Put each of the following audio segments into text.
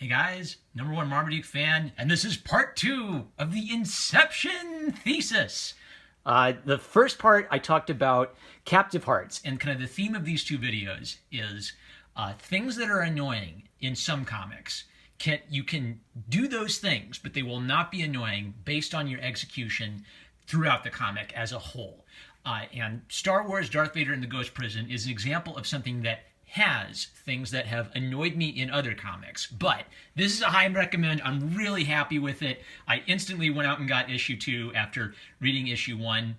Hey guys, number one Marmaduke fan, and this is part 2 of the Inception thesis. The first part I talked about captive hearts, and kind of the theme of these two videos is things that are annoying in some comics. You can do those things, but they will not be annoying based on your execution throughout the comic as a whole. And Star Wars Darth Vader in the Ghost Prison is an example of something that has things that have annoyed me in other comics, but this is a high recommend. I'm really happy with it. I instantly went out and got issue 2 after reading issue 1.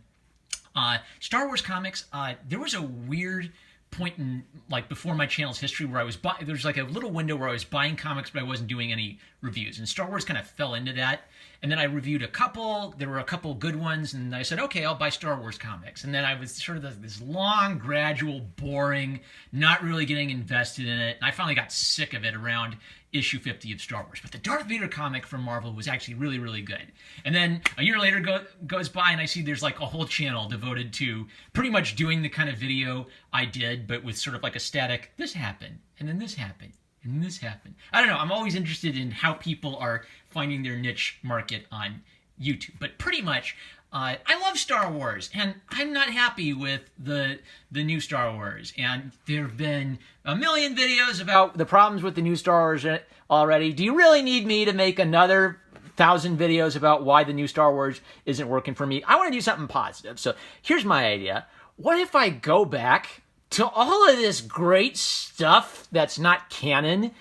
Star Wars comics, there was a weird point in, like, before my channel's history where I was there's like a little window where I was buying comics but I wasn't doing any reviews, and Star Wars kind of fell into that. And then I reviewed a couple. There were a couple good ones, and I said, okay, I'll buy Star Wars comics. And then I was sort of this long, gradual, boring, not really getting invested in it. And I finally got sick of it around issue 50 of Star Wars. But the Darth Vader comic from Marvel was actually really, really good. And then a year later goes by, and I see there's like a whole channel devoted to pretty much doing the kind of video I did, but with sort of like a static, this happened, and then this happened, and this happened. I don't know. I'm always interested in how people are finding their niche market on YouTube. But pretty much, I love Star Wars, and I'm not happy with the new Star Wars. And there have been a million videos about the problems with the new Star Wars already. Do you really need me to make another 1,000 videos about why the new Star Wars isn't working for me? I want to do something positive. So here's my idea. What if I go back to all of this great stuff that's not canon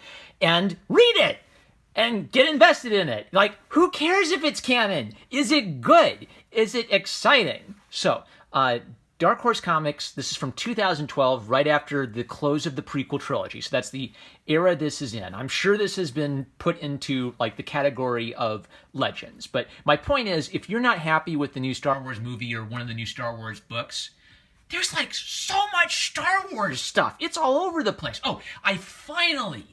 and read it and get invested in it? Like, who cares if it's canon? Is it good? Is it exciting? So, Dark Horse Comics, this is from 2012, right after the close of the prequel trilogy. So that's the era this is in. I'm sure this has been put into like the category of legends. But my point is, if you're not happy with the new Star Wars movie or one of the new Star Wars books, there's like so much Star Wars stuff. It's all over the place. Oh, I finally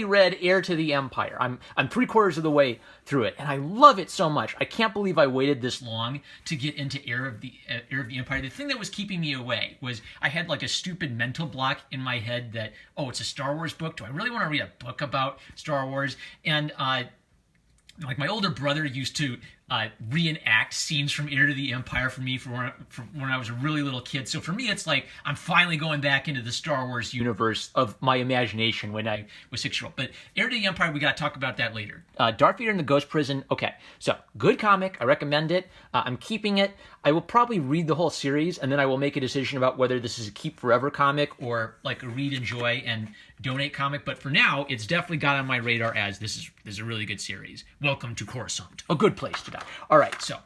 read Heir to the Empire. I'm 3/4 of the way through it, and I love it so much. I can't believe I waited this long to get into Heir of the Empire. The thing that was keeping me away was I had like a stupid mental block in my head that, oh, it's a Star Wars book. Do I really want to read a book about Star Wars? And like my older brother used to reenact scenes from Heir to the Empire for me from when I was a really little kid. So for me, it's like I'm finally going back into the Star Wars universe of my imagination when I was 6-year-old. But Heir to the Empire, we got to talk about that later. Darth Vader in the Ghost Prison. Okay, so good comic. I recommend it. I'm keeping it. I will probably read the whole series, and then I will make a decision about whether this is a keep forever comic or like a read, enjoy, and donate comic. But for now, it's definitely got on my radar as this is a really good series. Welcome to Coruscant, a good place to die. All right, so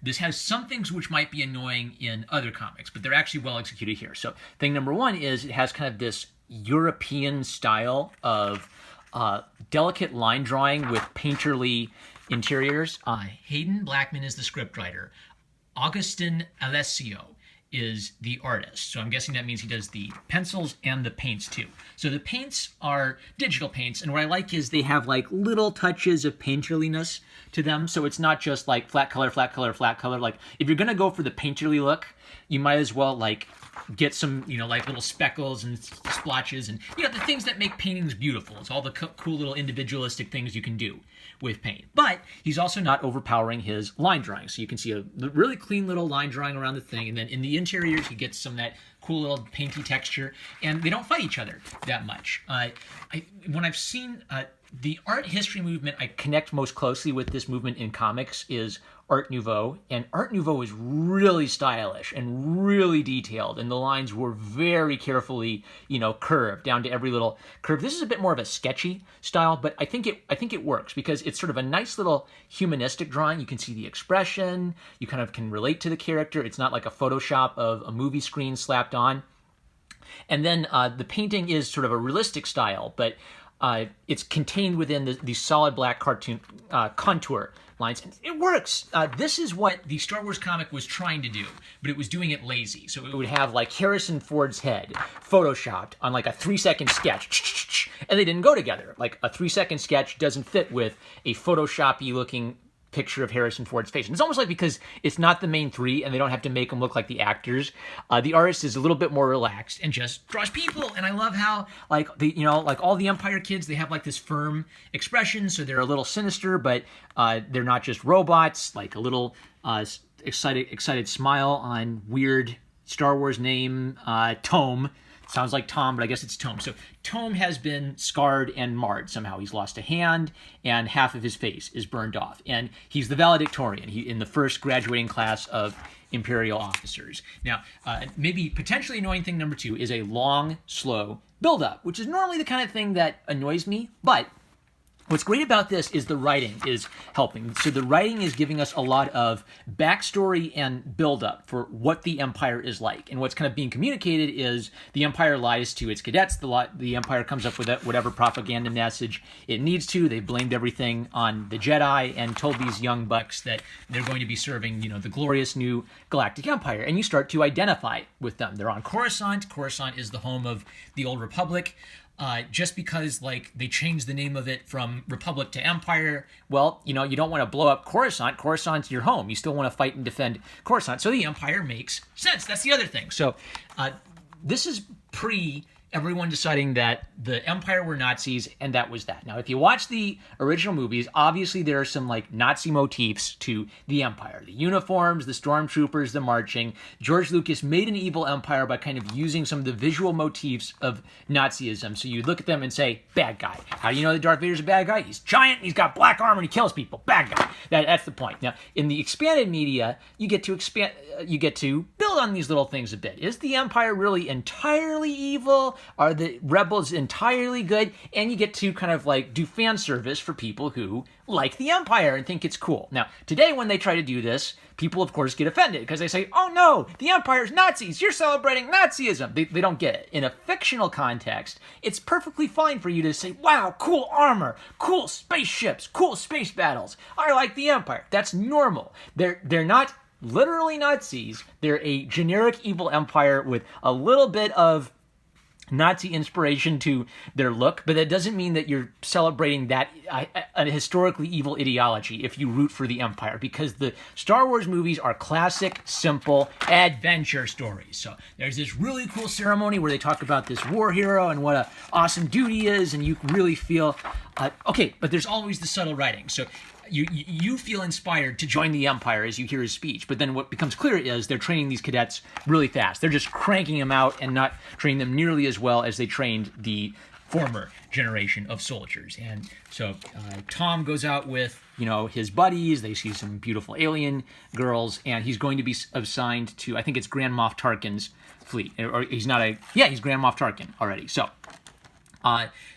this has some things which might be annoying in other comics, but they're actually well executed here. So thing number one is it has kind of this European style of delicate line drawing with painterly interiors. Hayden Blackman is the scriptwriter. Augustin Alessio is the artist. So I'm guessing that means he does the pencils and the paints too. So the paints are digital paints, and what I like is they have like little touches of painterliness to them. So it's not just like flat color, flat color, flat color. Like if you're gonna go for the painterly look, you might as well like get some, you know, like little speckles and splotches and, you know, the things that make paintings beautiful. It's all the cool little individualistic things you can do with paint. But he's also not overpowering his line drawing. So you can see a really clean little line drawing around the thing. And then in the interiors, he gets some of that cool little painty texture. And they don't fight each other that much. When I've seen the art history movement, I connect most closely with this movement in comics is Art Nouveau. And Art Nouveau is really stylish and really detailed. And the lines were very carefully, you know, curved down to every little curve. This is a bit more of a sketchy style, but I think it works because it's sort of a nice little humanistic drawing. You can see the expression. You kind of can relate to the character. It's not like a Photoshop of a movie screen slapped on. And then the painting is sort of a realistic style, but it's contained within the solid black cartoon contour lines. And it works. This is what the Star Wars comic was trying to do, but it was doing it lazy. So it would have like Harrison Ford's head photoshopped on like a 3-second sketch, and they didn't go together. Like a 3-second sketch doesn't fit with a Photoshop-y looking picture of Harrison Ford's face. And it's almost like because it's not the main three and they don't have to make them look like the actors, the artist is a little bit more relaxed and just draws people. And I love how like like all the Empire kids, they have like this firm expression, so they're a little sinister, but they're not just robots. Like a little excited smile on weird Star Wars name, Tome. Sounds like Tom, but I guess it's Tome. So Tome has been scarred and marred somehow. He's lost a hand, and half of his face is burned off. And he's the valedictorian. He in the first graduating class of Imperial officers. Now, maybe potentially annoying thing number 2 is a long, slow build-up, which is normally the kind of thing that annoys me, but what's great about this is the writing is helping. So the writing is giving us a lot of backstory and build-up for what the Empire is like. And what's kind of being communicated is the Empire lies to its cadets. The Empire comes up with whatever propaganda message it needs to. They blamed everything on the Jedi and told these young bucks that they're going to be serving, the glorious new galactic empire. And you start to identify with them. They're on Coruscant. Coruscant is the home of the Old Republic. Just because they changed the name of it from Republic to Empire, well, you don't want to blow up Coruscant. Coruscant's your home. You still want to fight and defend Coruscant. So the Empire makes sense. That's the other thing. So this is pre everyone deciding that the Empire were Nazis, and that was that. Now, if you watch the original movies, obviously there are some Nazi motifs to the Empire. The uniforms, the stormtroopers, the marching. George Lucas made an evil empire by kind of using some of the visual motifs of Nazism. So you look at them and say, bad guy. How do you know that Darth Vader's a bad guy? He's giant, he's got black armor, and he kills people. Bad guy. That's the point. Now, in the expanded media, you get to build on these little things a bit. Is the Empire really entirely evil? Are the rebels entirely good? And you get to kind of do fan service for people who like the Empire and think it's cool. Now, today when they try to do this, people of course get offended because they say, oh no, the Empire's Nazis, you're celebrating Nazism. They don't get it. In a fictional context, it's perfectly fine for you to say, wow, cool armor, cool spaceships, cool space battles. I like the Empire. That's normal. They're not literally Nazis. They're a generic evil empire with a little bit of Nazi inspiration to their look, but that doesn't mean that you're celebrating that a historically evil ideology if you root for the Empire, because the Star Wars movies are classic, simple adventure stories. So there's this really cool ceremony where they talk about this war hero and what a awesome dude he is, and you really feel okay, but there's always the subtle writing. So you feel inspired to join the Empire as you hear his speech, but then what becomes clear is they're training these cadets really fast. They're just cranking them out and not training them nearly as well as they trained the former generation of soldiers. And so Tom goes out with his buddies. They see some beautiful alien girls, and he's going to be assigned to, I think it's Grand Moff Tarkin's fleet. Or he's Grand Moff Tarkin already. So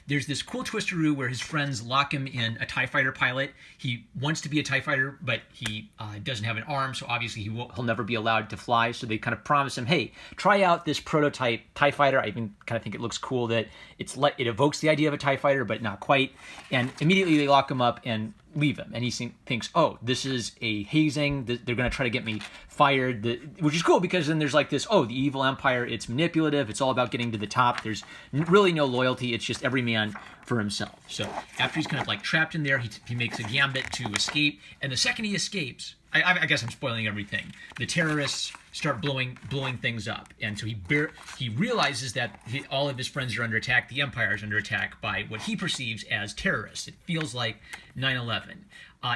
there's this cool twisteroo where his friends lock him in a TIE fighter pilot. He wants to be a TIE fighter, but he doesn't have an arm, so obviously he'll never be allowed to fly. So they kind of promise him, hey, try out this prototype TIE fighter. I even kind of think it looks cool that it evokes the idea of a TIE fighter, but not quite. And immediately they lock him up and leave him. And he thinks, oh, this is a hazing. They're going to try to get me fired, which is cool because then there's this, oh, the evil Empire, it's manipulative. It's all about getting to the top. There's really no loyalty. It's just every man for himself. So after he's kind of trapped in there, he makes a gambit to escape. And the second he escapes, I guess I'm spoiling everything, the terrorists start blowing things up. And so he realizes that all of his friends are under attack. The Empire is under attack by what he perceives as terrorists. It feels like 9/11.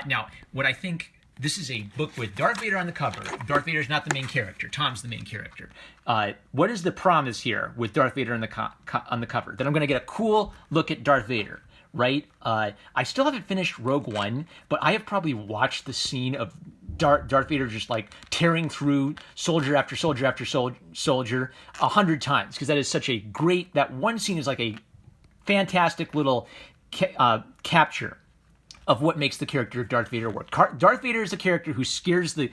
Now, what I think, this is a book with Darth Vader on the cover. Darth Vader is not the main character. Tom's the main character. What is the promise here with Darth Vader on the cover? That I'm going to get a cool look at Darth Vader, right? I still haven't finished Rogue One, but I have probably watched the scene of Darth Vader just tearing through soldier after soldier after soldier 100 times, because that is such a great, that one scene is like a fantastic little capture of what makes the character of Darth Vader work. Darth Vader is a character who scares the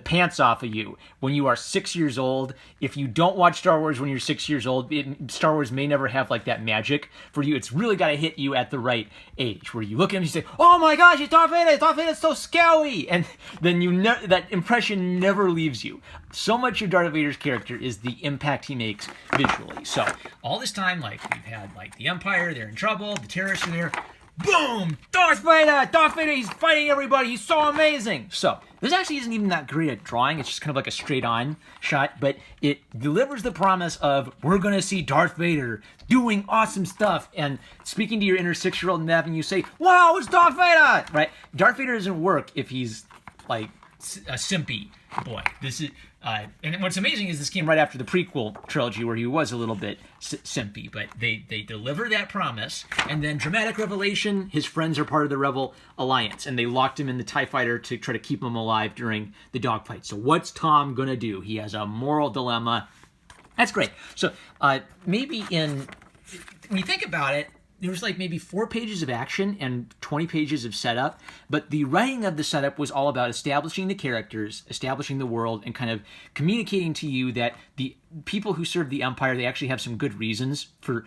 pants off of you when you are 6 years old. If you don't watch Star Wars when you're 6 years old, Star Wars may never have that magic for you. It's really got to hit you at the right age, where you look at him and you say, oh my gosh, it's Darth Vader! Darth Vader's so scary! And then that impression never leaves you. So much of Darth Vader's character is the impact he makes visually. So all this time, we've had the Empire, they're in trouble, the terrorists are there. boom, Darth Vader! Darth Vader, he's fighting everybody, he's so amazing! So, this actually isn't even that great at drawing, it's just kind of like a straight-on shot, but it delivers the promise of, we're gonna see Darth Vader doing awesome stuff, and speaking to your inner 6-year-old and having you say, wow, it's Darth Vader! Right? Darth Vader doesn't work if he's, like, a simpy boy. This is, and what's amazing is this came right after the prequel trilogy where he was a little bit simpy, but they deliver that promise, and then dramatic revelation, his friends are part of the Rebel Alliance, and they locked him in the TIE Fighter to try to keep him alive during the dogfight. So what's Tom gonna do? He has a moral dilemma. That's great. So when you think about it, there was like maybe 4 pages of action and 20 pages of setup, but the writing of the setup was all about establishing the characters, establishing the world, and kind of communicating to you that the people who serve the Empire, they actually have some good reasons to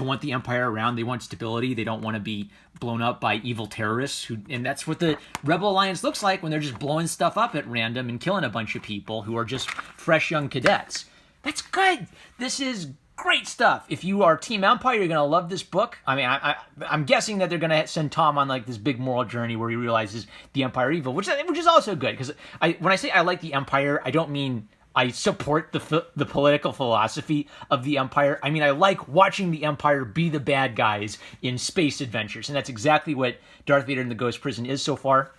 want the Empire around. They want stability. They don't want to be blown up by evil terrorists, and that's what the Rebel Alliance looks like when they're just blowing stuff up at random and killing a bunch of people who are just fresh young cadets. That's good. This is great stuff. If you are Team Empire, you're going to love this book. I mean, I'm guessing that they're going to send Tom on like this big moral journey where he realizes the Empire evil, which is also good. Because when I say I like the Empire, I don't mean I support the political philosophy of the Empire. I mean, I like watching the Empire be the bad guys in space adventures. And that's exactly what Darth Vader in the Ghost Prison is so far.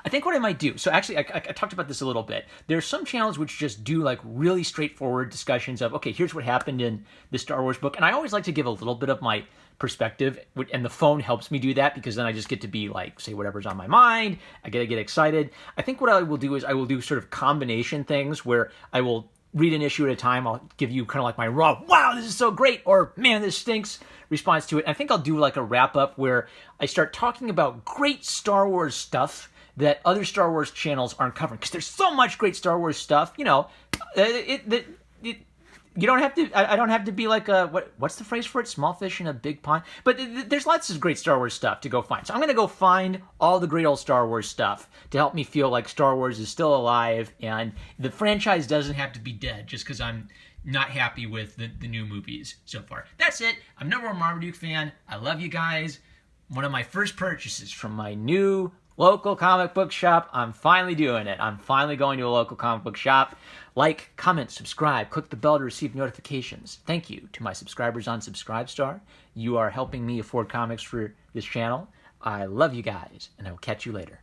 I think what I might do, so actually I talked about this a little bit. There's some channels which just do like really straightforward discussions of, okay, here's what happened in the Star Wars book. And I always like to give a little bit of my perspective, and the phone helps me do that because then I just get to be like, say whatever's on my mind. I get to get excited. I think what I will do is I will do sort of combination things where I will read an issue at a time. I'll give you kind of like my raw, wow, this is so great, or man, this stinks response to it. And I think I'll do like a wrap up where I start talking about great Star Wars stuff that other Star Wars channels aren't covering, because there's so much great Star Wars stuff. You know, you don't have to. I don't have to be like a what's the phrase for it? Small fish in a big pond. But there's lots of great Star Wars stuff to go find. So I'm gonna go find all the great old Star Wars stuff to help me feel like Star Wars is still alive and the franchise doesn't have to be dead just because I'm not happy with the new movies so far. That's it. I'm #1 Marmaduke fan. I love you guys. One of my first purchases from my new local comic book shop. I'm finally doing it. I'm finally going to a local comic book shop. Like, comment, subscribe, click the bell to receive notifications. Thank you to my subscribers on Subscribestar. You are helping me afford comics for this channel. I love you guys, and I will catch you later.